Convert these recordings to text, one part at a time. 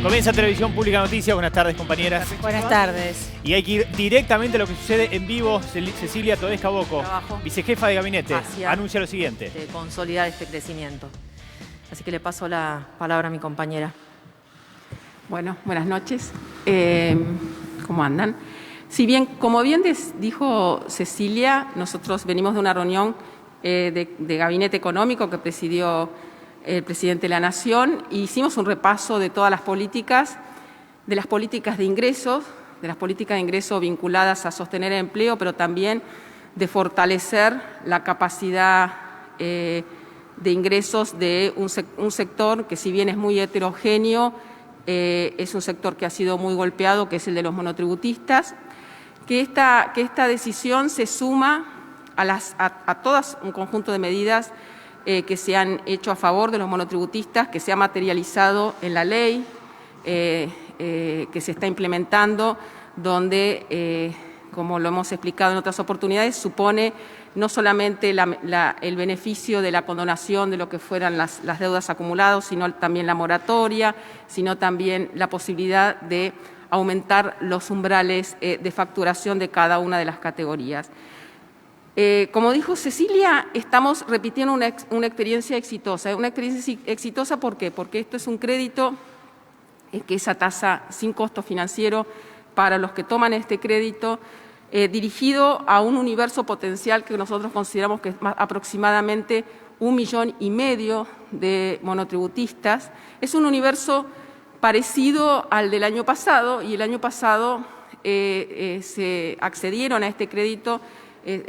Comienza Televisión Pública Noticias. Buenas tardes, compañeras. Buenas tardes. Y hay que ir directamente a lo que sucede en vivo. Cecilia Todesca Bocco, vicejefa de gabinete, anuncia lo siguiente. De consolidar este crecimiento. Así que le paso la palabra a mi compañera. Bueno, buenas noches. ¿Cómo andan? Si bien, como bien dijo Cecilia, nosotros venimos de una reunión de gabinete económico que presidió el presidente de la Nación, e hicimos un repaso de todas las políticas, de las políticas de ingresos, vinculadas a sostener el empleo, pero también de fortalecer la capacidad de ingresos de un sector que, si bien es muy heterogéneo, es un sector que ha sido muy golpeado, que es el de los monotributistas, que esta decisión se suma a todas un conjunto de medidas que se han hecho a favor de los monotributistas, que se ha materializado en la ley, que se está implementando, donde, como lo hemos explicado en otras oportunidades, supone no solamente el beneficio de la condonación de lo que fueran las deudas acumuladas, sino también la moratoria, sino también la posibilidad de aumentar los umbrales de facturación de cada una de las categorías. Como dijo Cecilia, estamos repitiendo una experiencia exitosa. Una experiencia exitosa, ¿por qué? Porque esto es un crédito que es a tasa sin costo financiero para los que toman este crédito, dirigido a un universo potencial que nosotros consideramos que es aproximadamente 1,5 millones de monotributistas. Es un universo parecido al del año pasado, y el año pasado se accedieron a este crédito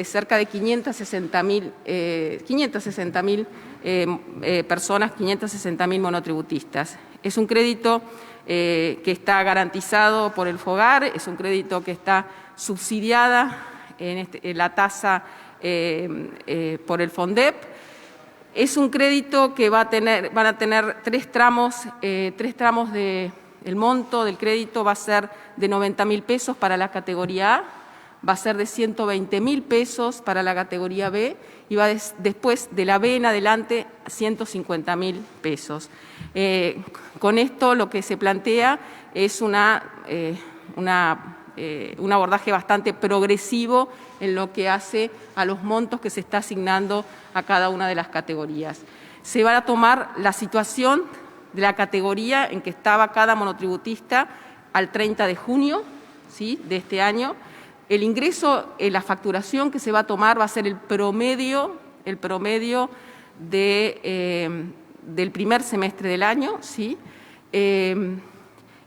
cerca de 560.000 personas, 560.000 monotributistas. Es un crédito que está garantizado por el FOGAR, es un crédito que está subsidiada en la tasa por el FONDEP. Es un crédito que van a tener tres tramos el monto del crédito va a ser de 90.000 pesos para la categoría A, va a ser de 120.000 pesos para la categoría B y va después de la B en adelante 150.000 pesos. Con esto lo que se plantea es un abordaje bastante progresivo en lo que hace a los montos que se está asignando a cada una de las categorías. Se va a tomar la situación de la categoría en que estaba cada monotributista al 30 de junio, ¿sí?, de este año. El ingreso, la facturación que se va a tomar va a ser el promedio del primer semestre del año, ¿sí?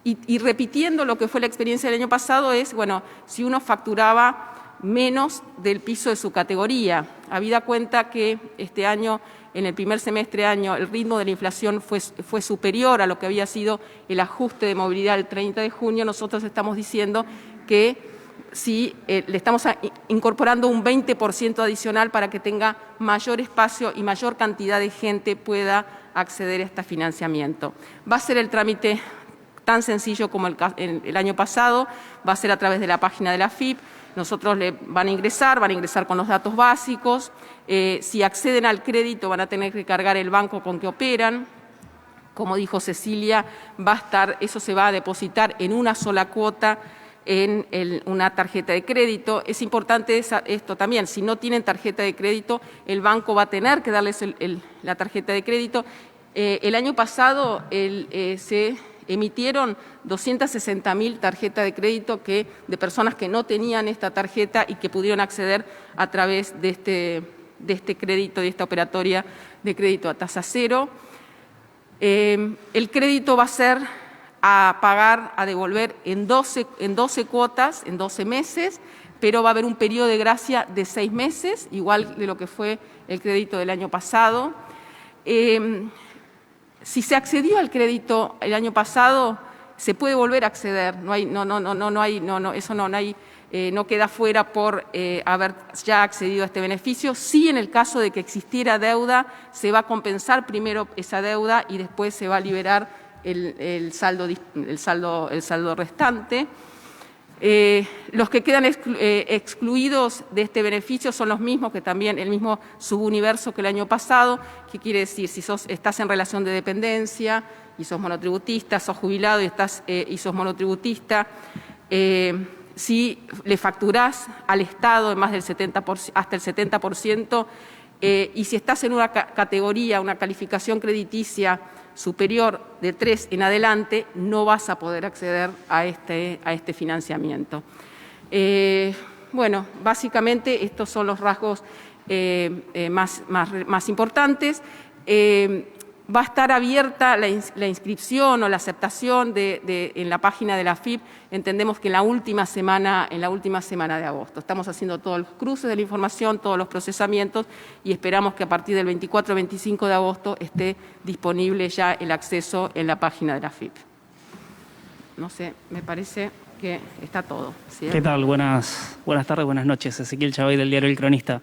Y repitiendo lo que fue la experiencia del año pasado es, bueno, si uno facturaba menos del piso de su categoría, habida cuenta que este año, en el primer semestre año, el ritmo de la inflación fue superior a lo que había sido el ajuste de movilidad el 30 de junio, nosotros estamos diciendo que sí, le estamos incorporando un 20% adicional para que tenga mayor espacio y mayor cantidad de gente pueda acceder a este financiamiento. Va a ser el trámite tan sencillo como el año pasado, va a ser a través de la página de la AFIP, nosotros van a ingresar con los datos básicos, si acceden al crédito van a tener que cargar el banco con que operan. Como dijo Cecilia, eso se va a depositar en una sola cuota en una tarjeta de crédito. Es importante esto también, si no tienen tarjeta de crédito, el banco va a tener que darles la tarjeta de crédito. El año pasado se emitieron 260.000 tarjetas de crédito de personas que no tenían esta tarjeta y que pudieron acceder a través de este crédito, de esta operatoria de crédito a tasa cero. El crédito va a ser a devolver en 12 cuotas, en 12 meses, pero va a haber un periodo de gracia de 6 meses, igual de lo que fue el crédito del año pasado. Si se accedió al crédito el año pasado, se puede volver a acceder, no queda fuera por haber ya accedido a este beneficio. Sí, en el caso de que existiera deuda, se va a compensar primero esa deuda y después se va a liberar el saldo restante. Los que quedan excluidos de este beneficio son los mismos que también, el mismo subuniverso que el año pasado. ¿Qué quiere decir? Si estás en relación de dependencia y sos monotributista, sos jubilado y sos monotributista, si le facturás al Estado más del 70%, hasta el 70%, y si estás en una categoría, una calificación crediticia superior de 3 en adelante, no vas a poder acceder a este financiamiento. Bueno, básicamente estos son los rasgos más importantes. Va a estar abierta la inscripción o la aceptación en la página de la AFIP, entendemos que en la última semana de agosto. Estamos haciendo todos los cruces de la información, todos los procesamientos y esperamos que a partir del 24-25 de agosto esté disponible ya el acceso en la página de la AFIP. No sé, me parece que está todo. ¿Sí? ¿Qué tal? Buenas tardes, buenas noches. Ezequiel Chavay del diario El Cronista.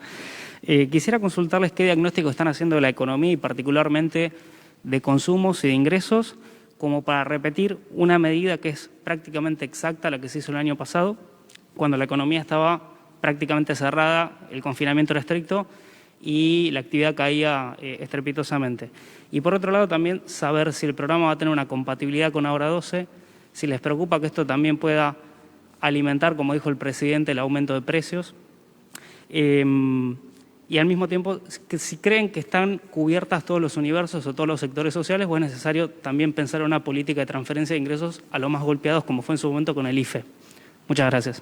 Quisiera consultarles qué diagnóstico están haciendo de la economía y particularmente de consumos y de ingresos, como para repetir una medida que es prácticamente exacta a la que se hizo el año pasado, cuando la economía estaba prácticamente cerrada, el confinamiento era estricto y la actividad caía estrepitosamente. Y por otro lado también saber si el programa va a tener una compatibilidad con Ahora 12, si les preocupa que esto también pueda alimentar, como dijo el presidente, el aumento de precios. Y al mismo tiempo, si creen que están cubiertas todos los universos o todos los sectores sociales, o es necesario también pensar en una política de transferencia de ingresos a los más golpeados, como fue en su momento con el IFE. Muchas gracias.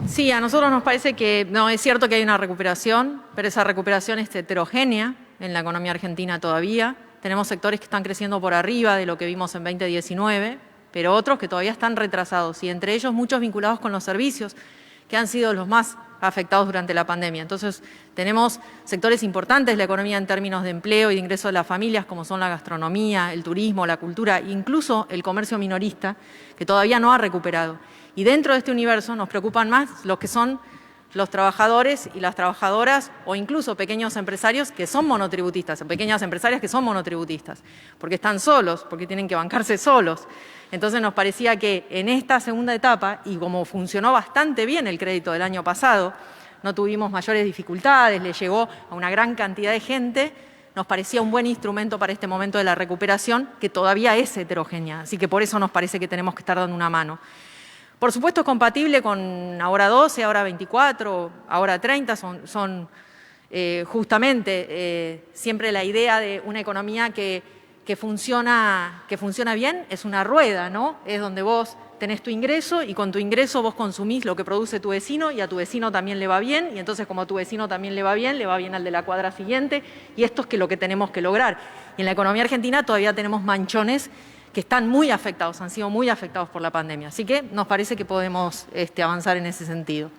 Sí, a nosotros nos parece que no es cierto que hay una recuperación, pero esa recuperación es heterogénea en la economía argentina todavía. Tenemos sectores que están creciendo por arriba de lo que vimos en 2019, pero otros que todavía están retrasados, y entre ellos muchos vinculados con los servicios, que han sido los más afectados durante la pandemia. Entonces, tenemos sectores importantes de la economía en términos de empleo y de ingreso de las familias, como son la gastronomía, el turismo, la cultura, incluso el comercio minorista, que todavía no ha recuperado. Y dentro de este universo nos preocupan más los que son los trabajadores y las trabajadoras, o incluso pequeños empresarios que son monotributistas, o pequeñas empresarias que son monotributistas, porque están solos, porque tienen que bancarse solos. Entonces nos parecía que en esta segunda etapa, y como funcionó bastante bien el crédito del año pasado, no tuvimos mayores dificultades, le llegó a una gran cantidad de gente, nos parecía un buen instrumento para este momento de la recuperación, que todavía es heterogénea. Así que por eso nos parece que tenemos que estar dando una mano. Por supuesto es compatible con Ahora 12, Ahora 24, Ahora 30, son justamente siempre la idea de una economía que funciona bien, es una rueda, ¿no? Es donde vos tenés tu ingreso y con tu ingreso vos consumís lo que produce tu vecino y a tu vecino también le va bien, y entonces como a tu vecino también le va bien al de la cuadra siguiente, y esto es lo que tenemos que lograr. Y en la economía argentina todavía tenemos manchones que están muy afectados, han sido muy afectados por la pandemia. Así que nos parece que podemos avanzar en ese sentido.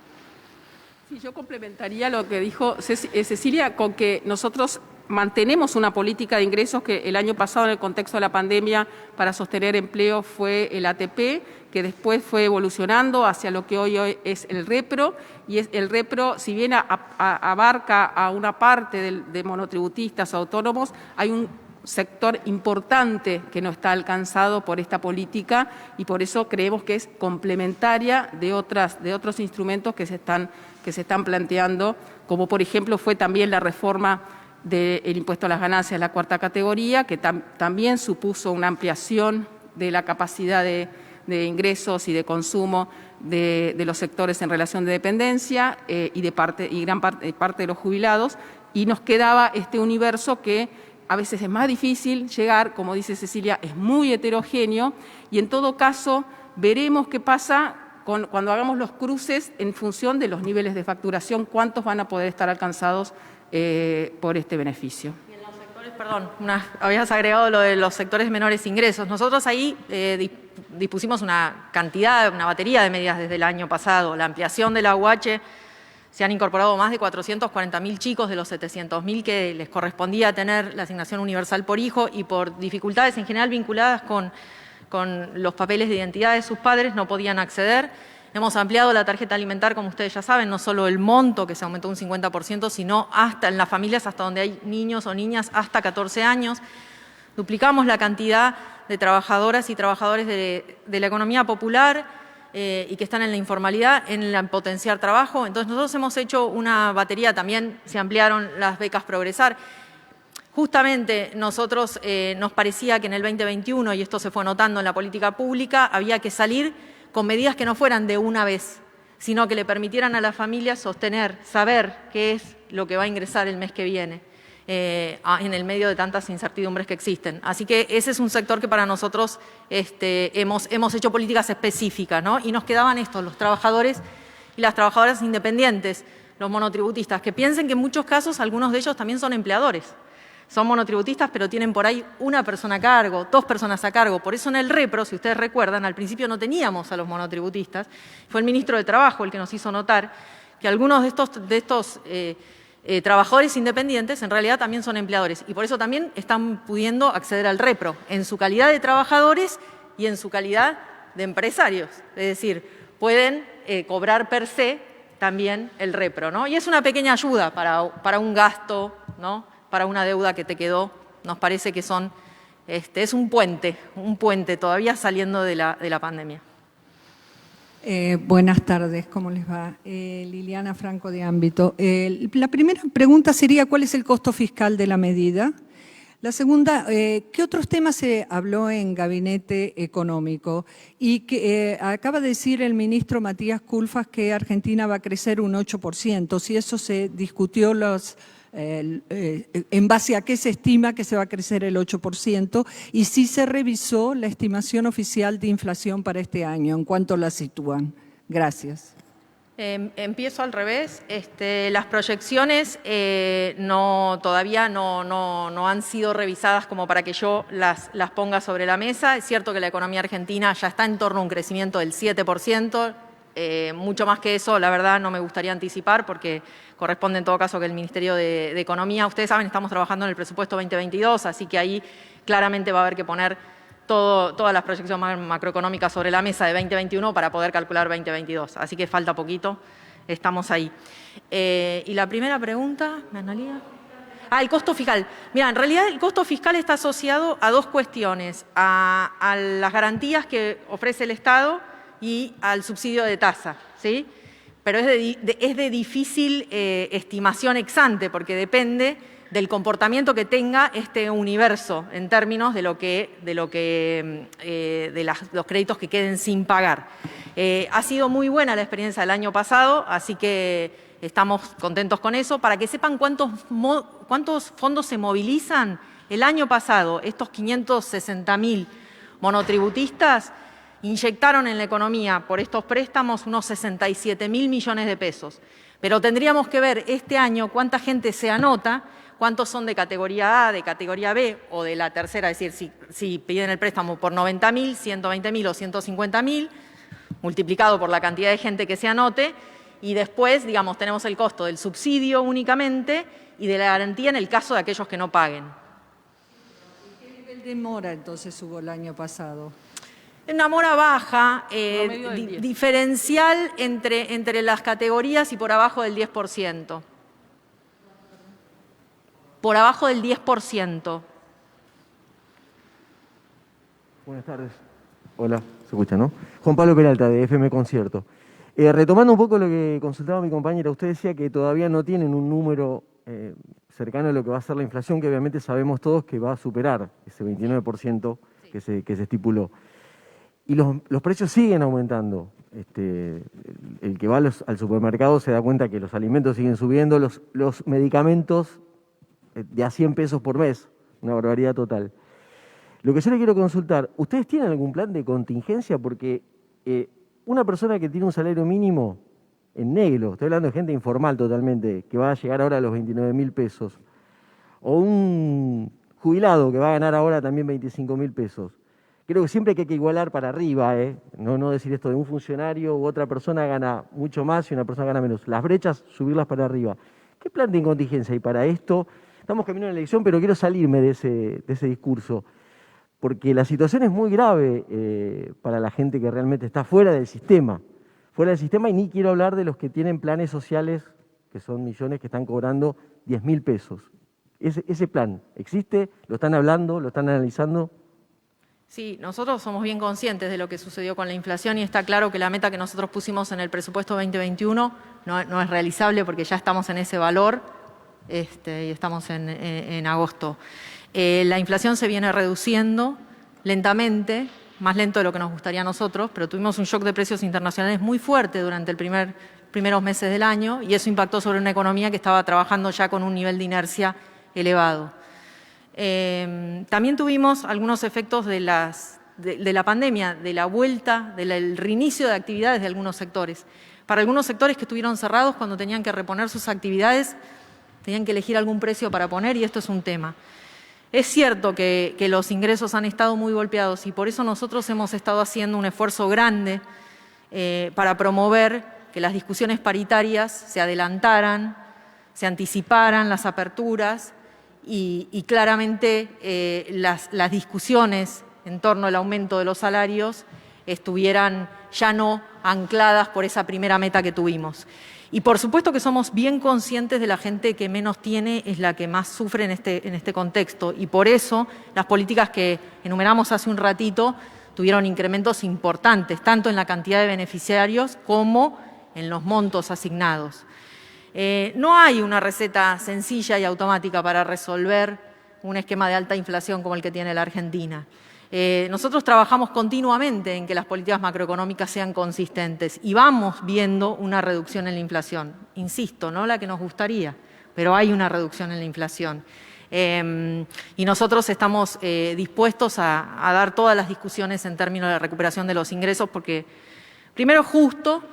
Sí, yo complementaría lo que dijo Cecilia con que nosotros mantenemos una política de ingresos que el año pasado en el contexto de la pandemia para sostener empleo fue el ATP, que después fue evolucionando hacia lo que hoy es el REPRO, y el REPRO, si bien abarca a una parte de monotributistas autónomos, hay un sector importante que no está alcanzado por esta política y por eso creemos que es complementaria de otros instrumentos que se están planteando, como por ejemplo fue también la reforma del impuesto a las ganancias de la cuarta categoría, que también supuso una ampliación de la capacidad de ingresos y de consumo de los sectores en relación de dependencia y gran parte de los jubilados, y nos quedaba este universo que a veces es más difícil llegar, como dice Cecilia, es muy heterogéneo, y en todo caso veremos qué pasa cuando hagamos los cruces en función de los niveles de facturación, cuántos van a poder estar alcanzados por este beneficio. Y en los sectores, perdón, habías agregado lo de los sectores menores ingresos. Nosotros ahí dispusimos una batería de medidas desde el año pasado, la ampliación de la UH. Se han incorporado más de 440.000 chicos de los 700.000 que les correspondía tener la asignación universal por hijo, y por dificultades en general vinculadas con los papeles de identidad de sus padres no podían acceder. Hemos ampliado la tarjeta alimentar, como ustedes ya saben, no solo el monto, que se aumentó un 50%, sino hasta en las familias hasta donde hay niños o niñas hasta 14 años. Duplicamos la cantidad de trabajadoras y trabajadores de la economía popular y que están en la informalidad, en potenciar trabajo. Entonces nosotros hemos hecho una batería, también se ampliaron las becas Progresar. Justamente nosotros nos parecía que en el 2021, y esto se fue notando en la política pública, había que salir con medidas que no fueran de una vez, sino que le permitieran a las familias sostener, saber qué es lo que va a ingresar el mes que viene, en el medio de tantas incertidumbres que existen. Así que ese es un sector que para nosotros hemos hecho políticas específicas, ¿no? Y nos quedaban estos, los trabajadores y las trabajadoras independientes, los monotributistas, que piensen que en muchos casos algunos de ellos también son empleadores. Son monotributistas, pero tienen por ahí una persona a cargo, 2 personas a cargo. Por eso en el REPRO, si ustedes recuerdan, al principio no teníamos a los monotributistas. Fue el ministro de Trabajo el que nos hizo notar que algunos de estos trabajadores independientes en realidad también son empleadores. Y por eso también están pudiendo acceder al REPRO, en su calidad de trabajadores y en su calidad de empresarios. Es decir, pueden cobrar per se también el REPRO, ¿no? Y es una pequeña ayuda para un gasto, ¿no? Para una deuda que te quedó. Nos parece que es un puente todavía saliendo de la pandemia. Buenas tardes, ¿cómo les va? Liliana Franco de Ámbito. La primera pregunta sería ¿cuál es el costo fiscal de la medida? La segunda, ¿qué otros temas se habló en Gabinete Económico? Y que acaba de decir el ministro Matías Culfas que Argentina va a crecer un 8%. Si eso se discutió en base a qué se estima que se va a crecer el 8% y si se revisó la estimación oficial de inflación para este año, ¿en cuánto la sitúan? Gracias. Empiezo al revés. Las proyecciones todavía no han sido revisadas como para que yo las ponga sobre la mesa. Es cierto que la economía argentina ya está en torno a un crecimiento del 7%. Mucho más que eso, la verdad, no me gustaría anticipar porque corresponde en todo caso que el Ministerio de Economía, ustedes saben, estamos trabajando en el presupuesto 2022, así que ahí claramente va a haber que poner todas las proyecciones macroeconómicas sobre la mesa de 2021 para poder calcular 2022. Así que falta poquito, estamos ahí. Y la primera pregunta, Analía. El costo fiscal. Mira, en realidad el costo fiscal está asociado a 2 cuestiones, a las garantías que ofrece el Estado y al subsidio de tasa, ¿sí? Pero es de difícil estimación ex ante, porque depende del comportamiento que tenga este universo en términos de los créditos que queden sin pagar. Ha sido muy buena la experiencia del año pasado, así que estamos contentos con eso. Para que sepan cuántos fondos se movilizan, el año pasado estos 560.000 monotributistas inyectaron en la economía por estos préstamos unos 67.000 millones de pesos. Pero tendríamos que ver este año cuánta gente se anota, cuántos son de categoría A, de categoría B o de la tercera, es decir, si piden el préstamo por 90.000, 120.000 o 150.000, multiplicado por la cantidad de gente que se anote, y después, digamos, tenemos el costo del subsidio únicamente y de la garantía en el caso de aquellos que no paguen. ¿Qué nivel de mora entonces hubo el año pasado? Una mora baja, diferencial entre las categorías y por abajo del 10%. Por abajo del 10%. Buenas tardes. Hola, se escucha, ¿no? Juan Pablo Peralta, de FM Concierto. Retomando un poco lo que consultaba mi compañera, usted decía que todavía no tienen un número cercano a lo que va a ser la inflación, que obviamente sabemos todos que va a superar ese 29% que se estipuló. Y los precios siguen aumentando. El que va al supermercado se da cuenta que los alimentos siguen subiendo, los medicamentos de a 100 pesos por mes, una barbaridad total. Lo que yo le quiero consultar, ¿ustedes tienen algún plan de contingencia? Porque una persona que tiene un salario mínimo en negro, estoy hablando de gente informal totalmente, que va a llegar ahora a los 29.000 pesos, o un jubilado que va a ganar ahora también 25.000 pesos, creo que siempre que hay que igualar para arriba, no decir esto de un funcionario u otra persona gana mucho más y una persona gana menos. Las brechas, subirlas para arriba. ¿Qué plan de contingencia hay para esto? Estamos caminando en la elección, pero quiero salirme de ese discurso, porque la situación es muy grave para la gente que realmente está fuera del sistema, y ni quiero hablar de los que tienen planes sociales, que son millones que están cobrando 10.000 pesos. ¿Ese plan existe? ¿Lo están hablando? ¿Lo están analizando? Sí, nosotros somos bien conscientes de lo que sucedió con la inflación y está claro que la meta que nosotros pusimos en el presupuesto 2021 no es realizable porque ya estamos en ese valor y estamos en agosto. La inflación se viene reduciendo lentamente, más lento de lo que nos gustaría a nosotros, pero tuvimos un shock de precios internacionales muy fuerte durante el primeros meses del año y eso impactó sobre una economía que estaba trabajando ya con un nivel de inercia elevado. También tuvimos algunos efectos de la pandemia, de la vuelta, del reinicio de actividades de algunos sectores. Para algunos sectores que estuvieron cerrados cuando tenían que reponer sus actividades, tenían que elegir algún precio para poner y esto es un tema. Es cierto que los ingresos han estado muy golpeados y por eso nosotros hemos estado haciendo un esfuerzo grande para promover que las discusiones paritarias se adelantaran, se anticiparan las aperturas y claramente las discusiones en torno al aumento de los salarios estuvieran ya no ancladas por esa primera meta que tuvimos. Y por supuesto que somos bien conscientes de la gente que menos tiene es la que más sufre en este contexto y por eso las políticas que enumeramos hace un ratito tuvieron incrementos importantes, tanto en la cantidad de beneficiarios como en los montos asignados. No hay una receta sencilla y automática para resolver un esquema de alta inflación como el que tiene la Argentina. Nosotros trabajamos continuamente en que las políticas macroeconómicas sean consistentes y vamos viendo una reducción en la inflación. Insisto, no la que nos gustaría, pero hay una reducción en la inflación. Y nosotros estamos dispuestos a dar todas las discusiones en términos de recuperación de los ingresos porque, primero, es justo,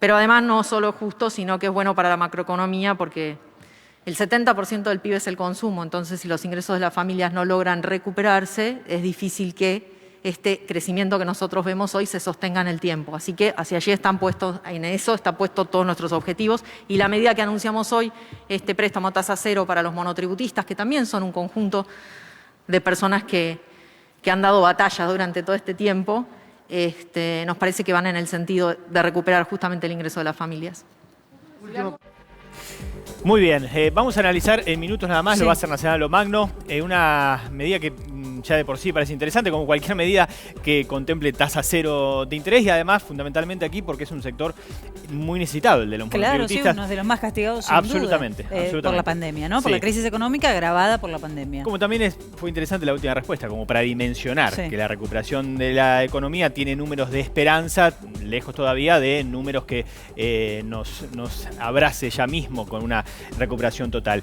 pero además no solo es justo, sino que es bueno para la macroeconomía porque el 70% del PIB es el consumo, entonces si los ingresos de las familias no logran recuperarse, es difícil que este crecimiento que nosotros vemos hoy se sostenga en el tiempo. Así que hacia allí están puestos, en eso están puestos todos nuestros objetivos y la medida que anunciamos hoy, este préstamo a tasa cero para los monotributistas, que también son un conjunto de personas que han dado batalla durante todo este tiempo, nos parece que van en el sentido de recuperar justamente el ingreso de las familias. Muy bien, vamos a analizar en minutos nada más, lo va a hacer Nacional Lo Magno, una medida que ya de por sí parece interesante, como cualquier medida que contemple tasa cero de interés y además fundamentalmente aquí porque es un sector muy necesitado, el de los monotributistas. Claro, sí, uno de los más castigados sin absolutamente, duda, absolutamente. por la pandemia, ¿no? Por la crisis económica agravada por la pandemia. Como también fue interesante la última respuesta, como para dimensionar que la recuperación de la economía tiene números de esperanza, lejos todavía de números que nos abrace ya mismo con una recuperación total.